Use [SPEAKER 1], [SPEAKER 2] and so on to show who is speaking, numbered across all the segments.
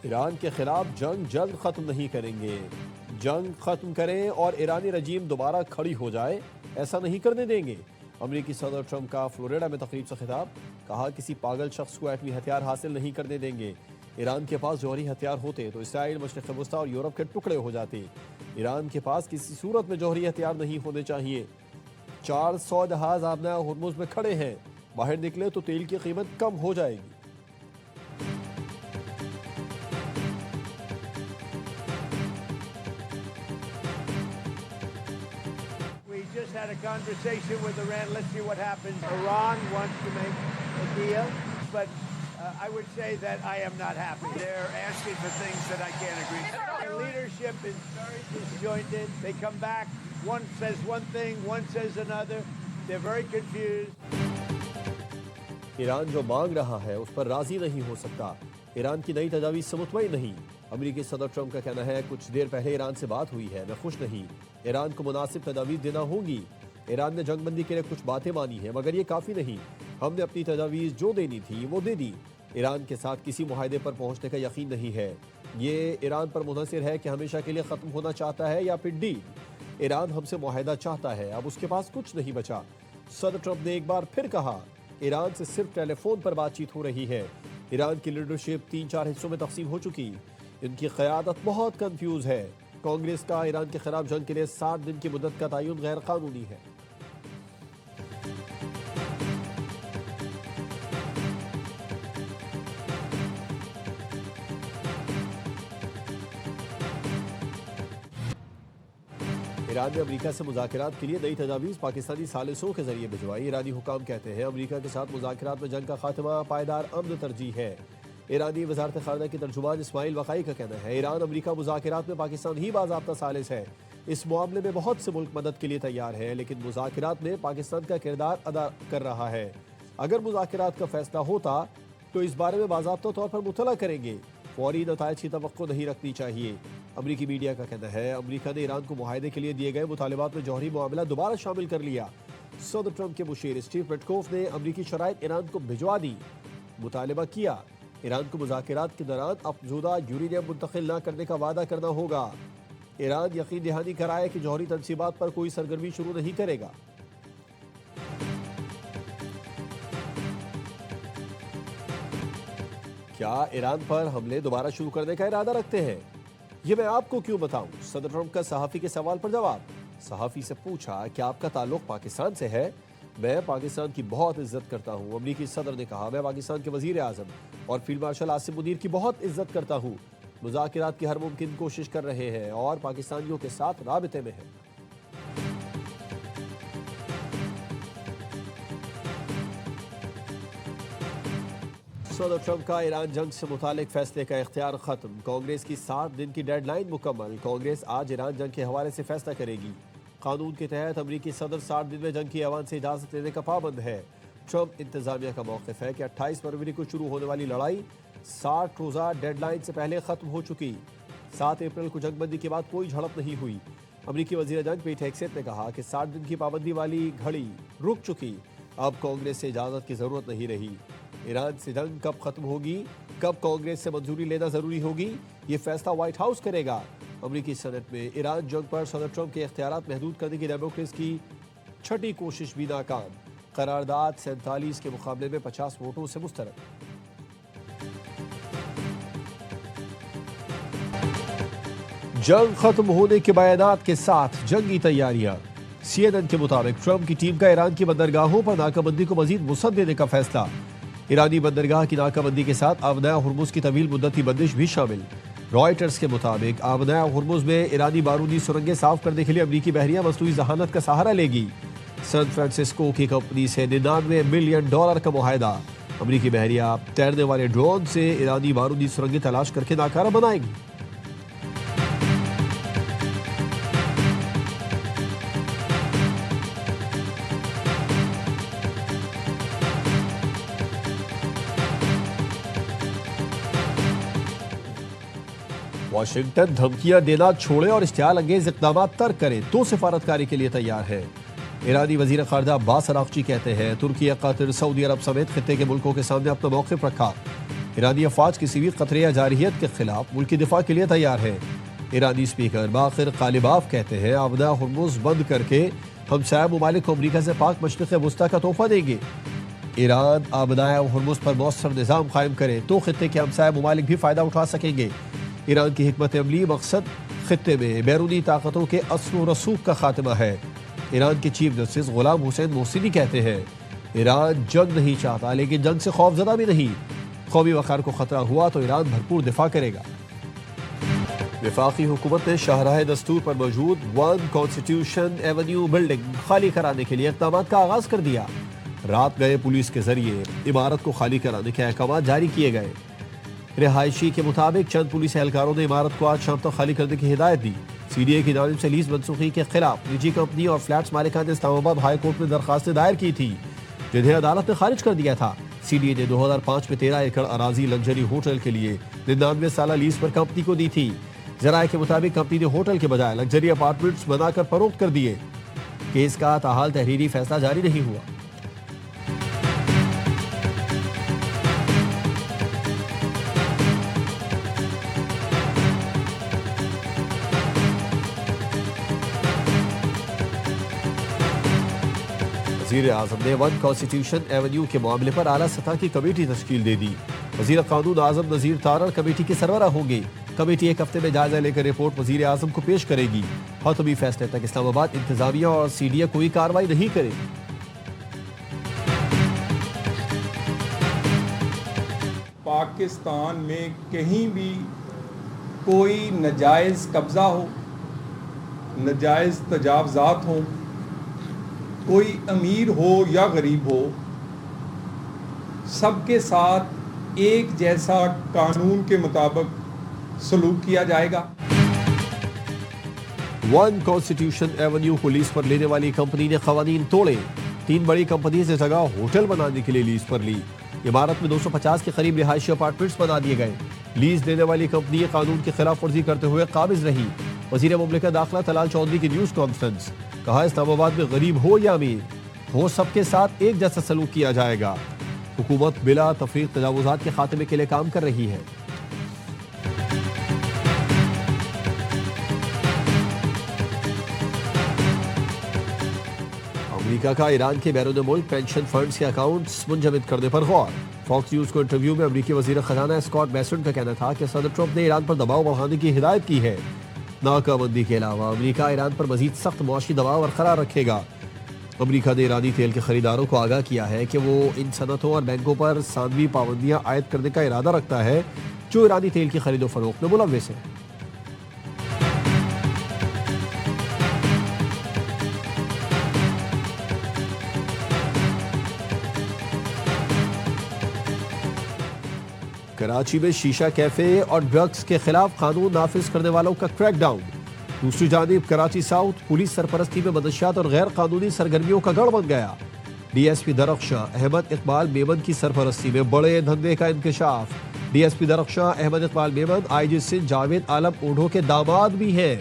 [SPEAKER 1] Iran के खिलाफ जंग जल्द खत्म नहीं करेंगे। जंग खत्म करें और ईरानी रजीम दोबारा खड़ी हो जाए, ऐसा नहीं करने देंगे। अमेरिकी सदर ट्रंप का फ्लोरिडा में तकरीब से खिताब, कहा किसी पागल शख्स को एटमी हथियार हासिल नहीं करने देंगे। ईरान के पास जौहरी हथियार होते तो इसराइल, मशरिक़ वस्ता और यूरोप के टुकड़े हो जाते। ईरान के पास किसी सूरत में जौहरी हथियार नहीं होने चाहिए। 400 जहाज आबना हुर्मुज़ में खड़े हैं, बाहर निकले तो तेल की कीमत कम हो जाएगी।
[SPEAKER 2] Had a conversation with Iran. Let's see what happens. Iran wants to make a deal, but I would say that I am not happy. They're asking for things that I can't agree to. The leadership is very disjointed. They come back, one says one thing, one says another. They're very confused.
[SPEAKER 1] Iran जो मांग रहा है उस पर राजी नहीं हो सकता। ईरान की नई तजावीज़ से मुतमईन नहीं। अमेरिकी सदर ट्रंप का कहना है कुछ देर पहले ईरान से बात हुई है, मैं खुश नहीं। ईरान को मुनासिब तजावीज़ देना होगी। ईरान ने जंगबंदी के लिए कुछ बातें मानी हैं, मगर ये काफ़ी नहीं। हमने अपनी तजावीज़ जो देनी थी वो दे दी। ईरान के साथ किसी मुआहदे पर पहुँचने का यकीन नहीं है। ये ईरान पर मुनहसर है कि हमेशा के लिए ख़त्म होना चाहता है या फिर डील। ईरान हमसे मुआहदा चाहता है, अब उसके पास कुछ नहीं बचा। सदर ट्रंप ने एक बार फिर कहा ईरान से सिर्फ टेलीफोन पर बातचीत हो रही है। ईरान की लीडरशिप 3-4 हिस्सों में तकसीम हो चुकी। इनकी क़यादत बहुत कंफ्यूज है। कांग्रेस का ईरान के खिलाफ जंग के लिए 7 दिन की मुद्दत का तयन गैर कानूनी है। ईरान ने अमेरिका से मुज़ाकरात के लिए नई तजावीज़ पाकिस्तानी सालिसों के जरिए भिजवाई। ईरानी हुकाम कहते हैं अमेरिका के साथ मुज़ाकरात में जंग का खात्मा पायदार अमन तरजीह है। ईरानी वज़ारत ख़ारजा की तर्जुमान इस्माइल वक़ाई का कहना है ईरान अमेरिका मुज़ाकरात में पाकिस्तान ही बाज़ाब्ता सालिस है। इस मामले में बहुत से मुल्क मदद के लिए तैयार है, लेकिन मुज़ाकरात में पाकिस्तान का किरदार अदा कर रहा है। अगर मुज़ाकरात का फैसला होता तो इस बारे में बाज़ाब्ता तौर पर मुतला करेंगे। फौरी नताइज की तवक्को नहीं रखनी चाहिए। अमरीकी मीडिया का कहना है अमरीका ने ईरान को मुआहदे के लिए दिए गए मुतालिबात में जौहरी मामला दोबारा शामिल कर लिया। सदर ट्रंप के मुशीर स्टीव पेटकोफ ने अमरीकी शराइत ईरान को भिजवा दी। मुतालिबा किया ईरान को मुज़ाकरात के दौरान अफजूदा यूरेनियम मुंतकिल न करने का वादा करना होगा। ईरान यकीन दहानी कराए कि जौहरी तनसीबात पर कोई सरगर्मी शुरू नहीं करेगा। क्या ईरान पर हमले दोबारा शुरू करने का इरादा रखते हैं? ये मैं आपको क्यों बताऊं? सदर ट्रंप का सहाफ़ी के सवाल पर जवाब। सहाफ़ी से पूछा क्या आपका ताल्लुक पाकिस्तान से है? मैं पाकिस्तान की बहुत इज्जत करता हूँ। अमरीकी सदर ने कहा मैं पाकिस्तान के वज़ीर आज़म और फील्ड मार्शल आसिम मुनीर की बहुत इज्जत करता हूँ। मुज़ाकरात की हर मुमकिन कोशिश कर रहे हैं और पाकिस्तानियों के साथ राबिते में हैं। सदर ट्रंप का ईरान जंग से मुतालिक फैसले का इख्तियार खत्म। कांग्रेस की 7 दिन की डेडलाइन मुकम्मल। कांग्रेस आज ईरान जंग के हवाले से फैसला करेगी। कानून के तहत अमरीकी सदर 60 दिन में जंग की ऐवान से इजाज़त लेने का पाबंद है। ट्रंप इंतजामिया का मौक़िफ़ है कि 28 फरवरी को शुरू होने वाली लड़ाई 60 रोज़ा डेडलाइन से पहले ख़त्म हो चुकी। 7 अप्रैल को जंगबंदी के बाद कोई झड़प नहीं हुई। अमरीकी वज़ीर जंग पीट हेगसेथ ने कहा कि 60 दिन की पाबंदी वाली घड़ी रुक चुकी। अब कांग्रेस से इजाज़त की ज़रूरत नहीं रही। ईरान से जंग कब खत्म होगी, कब कांग्रेस से मंजूरी लेना जरूरी होगी, ये फैसला व्हाइट हाउस करेगा। अमरीकी सेनेट में ईरान जंग पर सदर ट्रंप के इख्तियारात महदूद करने की डेमोक्रेट्स की छठी कोशिश भी नाकाम। करारदाद 47 के मुकाबले में 50 वोटों से मुस्तरद। जंग खत्म होने के बयानात के साथ जंगी तैयारियां। CNN के मुताबिक ट्रंप की टीम का ईरान की बंदरगाहों पर नाकाबंदी को मजीद वुसअत देने का फैसला। ईरानी बंदरगाह की नाकाबंदी के साथ आबना हुर्मुज़ की तवील मुद्दती बंदिश भी शामिल। रॉयटर्स के मुताबिक आबना हुर्मुज़ में ईरानी बारूदी सुरंगें साफ करने के लिए अमरीकी बहरिया मसनूई जहानत का सहारा लेगी। सैन फ्रांसिस्को की कंपनी से $99 मिलियन का मुआहदा। अमरीकी बहरिया तैरने वाले ड्रोन से ईरानी बारूदी सुरंगें तलाश करके नाकारा बनाएगी। वाशिंगटन धमकियां देना छोड़े और इश्तियाल अंगेज इक़दाम तर्क करे तो सिफारतकारी के लिए तैयार है। ईरानी वज़ीर ख़ारजा अब्बास अराग़ची कहते हैं तुर्की, कतर, सऊदी अरब समेत खित्ते के मुल्कों के सामने अपना मौक़िफ़ रखा। ईरानी अफवाज किसी भी खतरे या जारहियत के खिलाफ मुल्की दिफा के लिए तैयार है। ईरानी स्पीकर बाखिर कालिबाफ कहते हैं आबदा हुर्मुज़ बंद करके हम साया ममालिक को अमरीका से पाक मशरिक़ वुस्ता का तोहफा देंगे। ईरान आबदाए हुर्मुज़ पर मौसर निज़ाम कायम करे तो खित्ते के हमसाया ममालिक भी फ़ायदा उठा सकेंगे। ईरान की हिकमत अमली मकसद खित्ते में बैरूनी ताकतों के असर व रसूख का खात्मा है। ईरान के चीफ जस्टिस गुलाम हुसैन मोहसिनी कहते हैं ईरान जंग नहीं चाहता, लेकिन जंग से खौफजदा भी नहीं। कौमी वक़ार को खतरा हुआ तो ईरान भरपूर दिफा करेगा। वफाकी हुकूमत ने शाहराह दस्तूर पर मौजूद 1 कॉन्स्टिट्यूशन एवेन्यू बिल्डिंग खाली कराने के लिए इक़दाम का आगाज़ कर दिया। रात गए पुलिस के जरिए इमारत को खाली कराने के अहकाम जारी किए गए। रिहायशी के मुताबिक चंद पुलिस एहलकारों ने इमारत को आज शाम तक खाली करने की हिदायत दी। CDA की जानिब से लीज मनसूखी के खिलाफ निजी कंपनी और फ्लैट्स मालिकान ने इस्लामाबाद हाई कोर्ट में दरखास्तें दायर की थी, जिन्हें अदालत ने खारिज कर दिया था। CDA ने 2005 में 13 एकड़ अराजी लग्जरी होटल के लिए 99 साल लीज पर कंपनी को दी थी। जराये के मुताबिक कंपनी ने होटल के बजाय लग्जरी अपार्टमेंट्स बनाकर फरोख्त कर दिए। केस का ताहाल तहरीरी फैसला जारी नहीं हुआ। वज़ीर आज़म ने 1 कॉन्स्टिट्यूशन एवेन्यू के मामले पर आला सतह की कमेटी तश्कील दे दी। वज़ीर कानून आज़म नज़ीर तारड़ कमेटी के सरबराह होंगे। कमेटी एक हफ्ते में जायजा लेकर रिपोर्ट वज़ीर आज़म को पेश करेगी। हतमी फैसले तक इस्लामाबाद इंतजामिया और CDA कोई कार्रवाई नहीं करेगी।
[SPEAKER 3] पाकिस्तान में कहीं भी कोई नजायज़ कब्ज़ा हो, नजायज़ तजावज़ात हो, कोई अमीर हो या गरीब हो, सबके साथ एक जैसा कानून के मुताबिक सलूक किया जाएगा।
[SPEAKER 1] 1 कॉन्स्टिट्यूशन एवेन्यू को लीज पर लेने वाली कंपनी ने खवानीन तोड़े। 3 बड़ी कंपनी से जगह होटल बनाने के लिए लीज पर ली। इमारत में 250 के करीब रिहायशी अपार्टमेंट्स बना दिए गए। लीज देने वाली कंपनी कानून की खिलाफ वर्जी करते हुए काबिज रही। वज़ीर मुमलिकत दाखिला तलाल चौधरी की न्यूज़ कॉन्फ्रेंस, कहा इस्लामाबाद में गरीब हो या अमीर हो सबके साथ एक जैसा सलूक किया जाएगा। हुकूमत बिला तफरीक तजावुज़ात के खात्मे के लिए काम कर रही है। अमेरिका का ईरान के बैरून मुल्क पेंशन फंड्स के अकाउंट्स मुंजमद करने पर गौर। फॉक्स न्यूज़ को इंटरव्यू में अमेरिकी वज़ीर ख़जाना स्कॉट बेसेंट का कहना था कि सदर ट्रंप ने ईरान पर दबाव बढ़ाने की हिदायत की है। नाकाबंदी के अलावा अमेरिका ईरान पर मजीद सख्त मुआशी दबाव बरकरार रखेगा। अमेरिका ने ईरानी तेल के खरीदारों को आगाह किया है कि वो इन सनतों और बैंकों पर सानवी पाबंदियां आयद करने का इरादा रखता है जो ईरानी तेल की खरीदो फरोख्त में मुलव्वस है। कराची में शीशा कैफे और ड्रग्स के खिलाफ कानून नाफिज करने वालों का क्रैकडाउन। दूसरी जानिब कराची साउथ पुलिस सरपरस्ती में बदशियात और गैर कानूनी सरगर्मियों का गढ़ बन गया। DSP दरख्शां अहमद इकबाल मेमन की सरपरस्ती में बड़े धंधे का इंकशाफ। DSP दरख्शां अहमद इकबाल मेमन IG सिंध जावेद आलम ओढ़ो के दामाद भी हैं।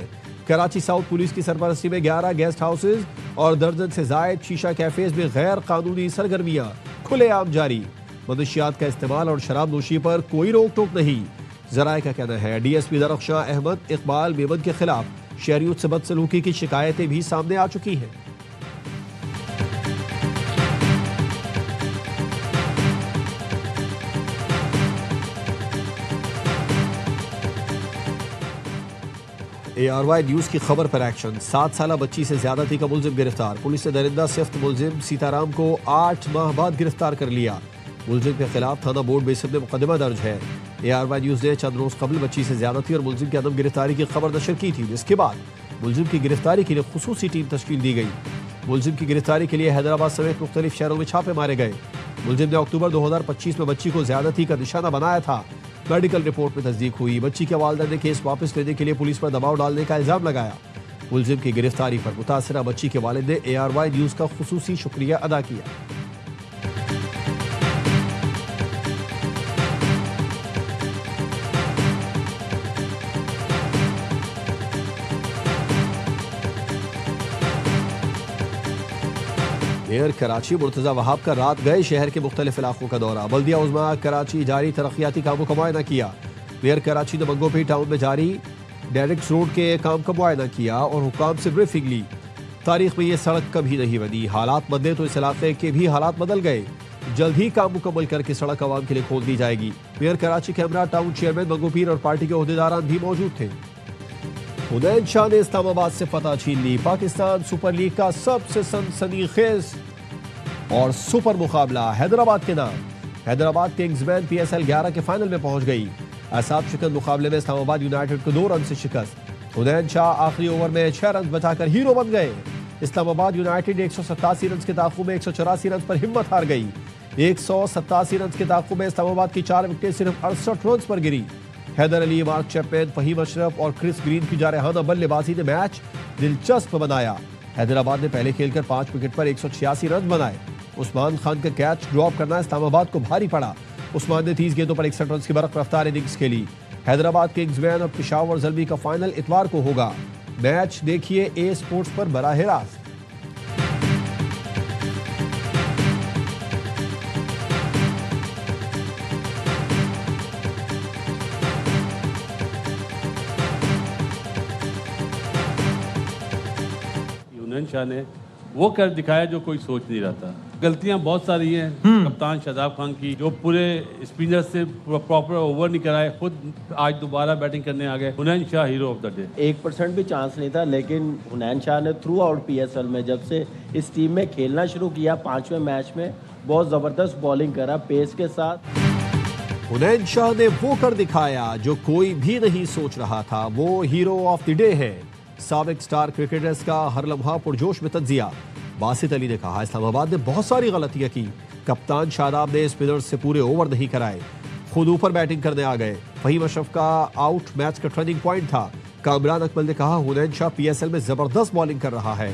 [SPEAKER 1] कराची साउथ पुलिस की सरपरस्ती में 11 गेस्ट हाउसेज और दर्जन से जायद शीशा कैफेज में गैर कानूनी सरगर्मियां खुलेआम जारी। मदशियात का इस्तेमाल और शराब नोशी पर कोई रोक टोक नहीं। जराये का कहना है DSP दरख्शां अहमद इकबाल मेमन के खिलाफ शहरियों से बदसलूकी की शिकायतें भी सामने आ चुकी हैं। ARY न्यूज की खबर पर एक्शन। 7 साला बच्ची से ज्यादती का मुलजिम गिरफ्तार। पुलिस ने दरिंदा सिफ्त मुलजिम सीताराम को 8 माह बाद गिरफ्तार कर लिया। मुलजिम के खिलाफ थाना बोर्ड बेसिन में मुकदमा दर्ज है। ARY न्यूज ने चंद रोज कबल बच्ची से ज्यादती और मुलजिम की अदम गिरफ्तारी की खबर नशर की थी, जिसके बाद मुलजिम की गिरफ्तारी के लिए खुसूसी टीम तश्कील दी गई। मुलजिम की गिरफ्तारी के लिए हैदराबाद समेत मुख्तलिफ शहरों में छापे मारे गए। मुलजिम ने अक्टूबर 2025 में बच्ची को ज्यादती का निशाना बनाया था। मेडिकल रिपोर्ट में तस्दीक हुई। बच्ची के वालिदा ने केस वापस लेने के लिए पुलिस पर दबाव डालने का इल्जाम लगाया। मुलजिम की गिरफ्तारी पर मुतासरा बच्ची के वालिद ने ARY न्यूज का खुसूसी शुक्रिया अदा किया। मेयर कराची मुर्तजा वहाब का रात गए शहर के मुख्तलिफ इलाकों का दौरा। बल्दिया उज़्मा कराची जारी तरक्याती कामों का मुआयना किया। मेयर कराची ने मंगोपी टाउन में जारी डायरेक्ट रोड के काम का मुआयना किया और हुकाम से ब्रीफिंग ली। तारीख में ये सड़क कभी नहीं बनी, हालात बदले तो इस इलाके के भी हालात बदल गए। जल्द ही काम मुकम्मल करके सड़क आवाम के लिए खोल दी जाएगी। Mayor Karachi camera town chairman Manghopir और पार्टी के ओहदेदारान भी मौजूद थे। हुनैन शाह ने इस्लामाबाद से फतह छीन ली। पाकिस्तान सुपर लीग का सबसे सनसनीखेज और सुपर मुकाबला हैदराबाद के नाम। हैदराबाद किंग्समैन PSL 11 के फाइनल में पहुंच गई। असाब शिकन मुकाबले में इस्लामाबाद यूनाइटेड को 2 रन से शिकस्त। हुनैन शाह आखिरी ओवर में 6 रन बचाकर हीरो बन गए। इस्लामाबाद यूनाइटेड 187 रन के ताकू में 184 रन पर हिम्मत हार गई। 187 रन के ताकू में इस्लामाबाद की 4 विकेटें सिर्फ 68 रन पर गिरी। हैदर अली, मार्क चैपमैन, फहीम अशरफ और क्रिस ग्रीन की जारहाना बल्लेबाजी ने मैच दिलचस्प बनाया। हैदराबाद ने पहले खेलकर 5 विकेट पर 186 रन बनाए। उस्मान खान का कैच ड्रॉप करना इस्लामाबाद को भारी पड़ा। उस्मान ने 30 गेंदों पर 61 रन की बरक रफ्तार इनिंग्स खेली। हैदराबाद किंग्समैन और पेशावर ज़ल्मी का फाइनल इतवार को होगा। मैच देखिए A स्पोर्ट्स पर बराह रास्त।
[SPEAKER 4] हुनैन शाह ने वो कर दिखाया जो कोई सोच नहीं रहा था। गलतियां बहुत सारी हैं कप्तान शादाब खान की, जो पूरे स्पिनर से प्रॉपर ओवर नहीं कराए, खुद आज दोबारा बैटिंग करने आ गए। Hunain Shah hero of the day.
[SPEAKER 5] 1% भी चांस नहीं था, लेकिन हुनैन शाह ने थ्रू आउट PSL में जब से इस टीम में खेलना शुरू किया 5वें मैच में बहुत ज़बरदस्त बॉलिंग करा पेस के साथ।
[SPEAKER 1] हुनैन शाह ने वो कर दिखाया जो कोई भी नहीं सोच रहा था। वो हीरो ऑफ द डे है। साबिक स्टार क्रिकेटर्स का हर लम्हा पुरजोश में तज्जिया। बासित अली ने कहा इस्लामाबाद ने बहुत सारी गलतियां की। कप्तान शादाब ने स्पिनर्स से पूरे ओवर नहीं कराए, खुद ऊपर बैटिंग करने आ गए। फहीम अशरफ का आउट मैच का टर्निंग पॉइंट था। कामरान अकमल ने कहा हुनैन शाह PSL में जबरदस्त बॉलिंग कर रहा है।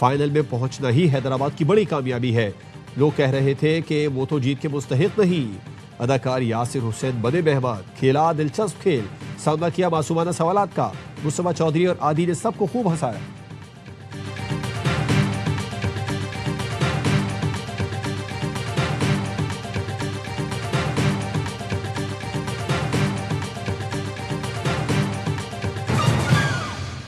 [SPEAKER 1] फाइनल में पहुंचना ही हैदराबाद की बड़ी कामयाबी है। लोग कह रहे थे कि वो तो जीत के मुस्तहिक नहीं। अदाकार यासिर हुसैन बने मेहमान। खेला दिलचस्प खेल, सामना किया मासूमाना सवालात का। मुस्तफा चौधरी और आदि ने सबको खूब हंसाया।